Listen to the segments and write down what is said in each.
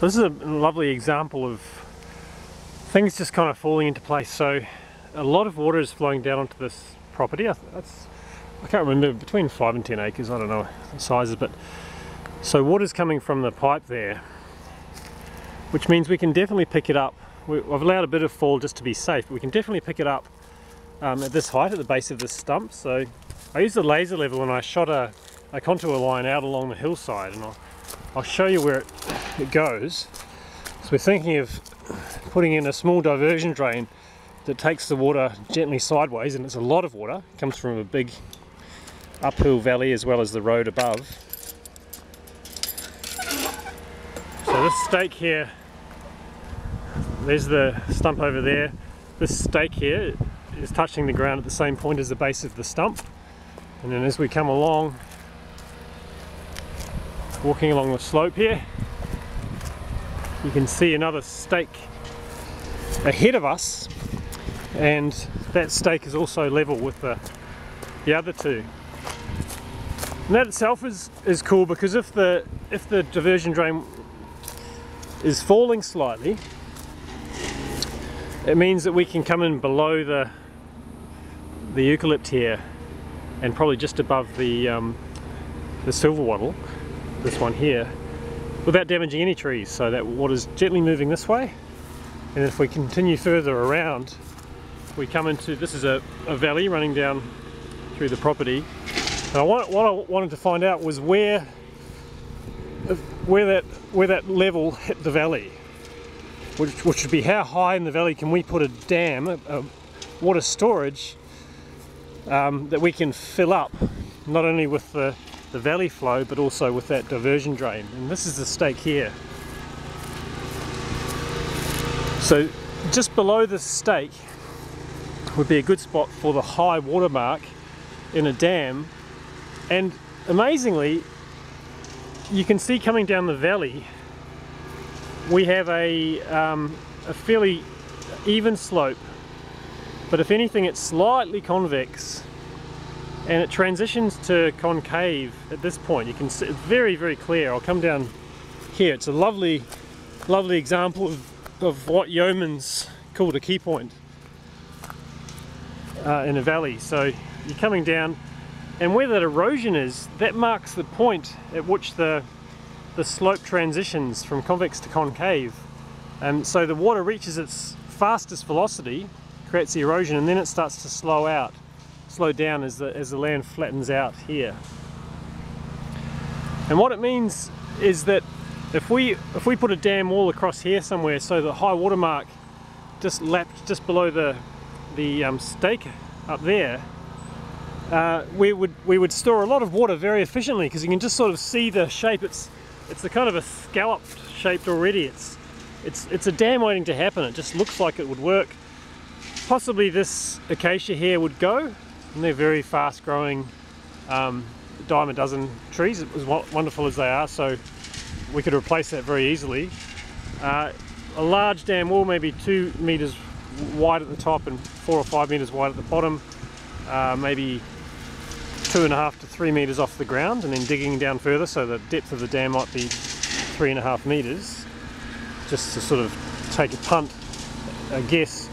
So this is a lovely example of things just kind of falling into place. So a lot of water is flowing down onto this property. I can't remember, between 5 and 10 acres, I don't know the sizes, but so water's coming from the pipe there, which means we can definitely pick it up. I've allowed a bit of fall just to be safe, but we can definitely pick it up at this height, at the base of this stump. So I used a laser level and I shot a contour line out along the hillside, and I'll show you where it goes. So we're thinking of putting in a small diversion drain that takes the water gently sideways, and it's a lot of water. It comes from a big uphill valley as well as the road above. So this stake here, there's the stump over there. This stake here is touching the ground at the same point as the base of the stump, and then as we come along, walking along the slope here, you can see another stake ahead of us, and that stake is also level with the other two. And that itself is cool, because if the diversion drain is falling slightly, it means that we can come in below the eucalypt here, and probably just above the silver wattle, this one here, without damaging any trees. So that water's gently moving this way, and if we continue further around, we come into, this is a valley running down through the property. And what I wanted to find out was where that level hit the valley, which would be how high in the valley can we put a dam, a water storage, that we can fill up, not only with the valley flow, but also with that diversion drain. And this is the stake here. So just below the stake would be a good spot for the high water mark in a dam. And amazingly, you can see coming down the valley, we have a fairly even slope, but if anything it's slightly convex, and it transitions to concave at this point. You can see it's very, very clear. I'll come down here. It's a lovely example of what yeoman's called a key point in a valley. So you're coming down, and where that erosion is, that marks the point at which the slope transitions from convex to concave. And so the water reaches its fastest velocity, creates the erosion, and then it starts to slow down as the land flattens out here. And what it means is that if we put a dam wall across here somewhere, so the high water mark just lapped just below the stake up there, we would store a lot of water very efficiently, because you can just sort of see the shape. It's the kind of a scalloped shaped already. It's a dam waiting to happen. It just looks like it would work. Possibly this acacia here would go, and they're very fast growing dime a dozen trees, as wonderful as they are, so we could replace that very easily. A large dam wall, maybe 2 meters wide at the top and 4 or 5 meters wide at the bottom, maybe 2.5 to 3 meters off the ground, and then digging down further, so the depth of the dam might be 3.5 meters, just to sort of take a punt, I guess.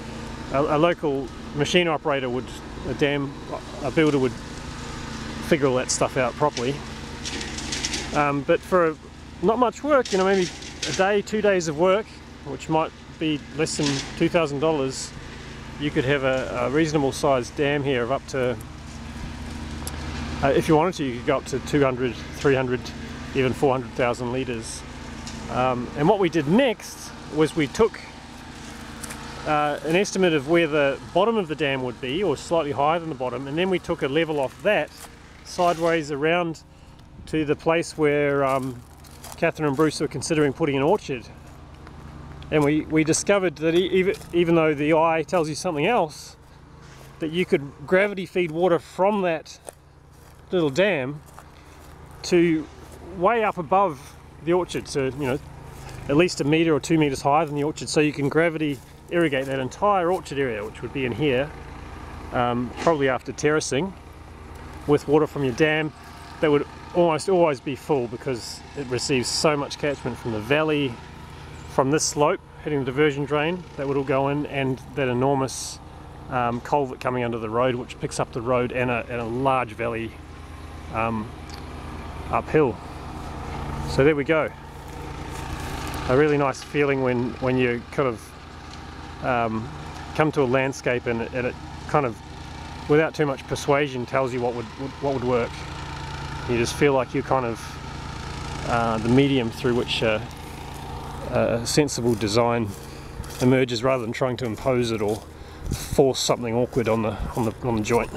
A local machine operator would, a builder would figure all that stuff out properly. But for not much work, you know, maybe a day, 2 days of work, which might be less than $2,000, you could have a reasonable sized dam here of up to, if you wanted to, you could go up to 200, 300, even 400,000 litres. And what we did next was we took an estimate of where the bottom of the dam would be, or slightly higher than the bottom, and then we took a level off that sideways around to the place where Catherine and Bruce were considering putting an orchard. And we discovered that even though the eye tells you something else, that you could gravity feed water from that little dam to way up above the orchard, so you know, at least 1 meter or 2 meters higher than the orchard, so you can gravity irrigate that entire orchard area, which would be in here, probably after terracing, with water from your dam that would almost always be full, because it receives so much catchment from the valley, from this slope hitting the diversion drain that would all go in, and that enormous culvert coming under the road which picks up the road and a large valley uphill. So there we go. A really nice feeling when you kind of come to a landscape and it kind of, without too much persuasion, tells you what would work. You just feel like you're kind of the medium through which a sensible design emerges, rather than trying to impose it or force something awkward on the joint.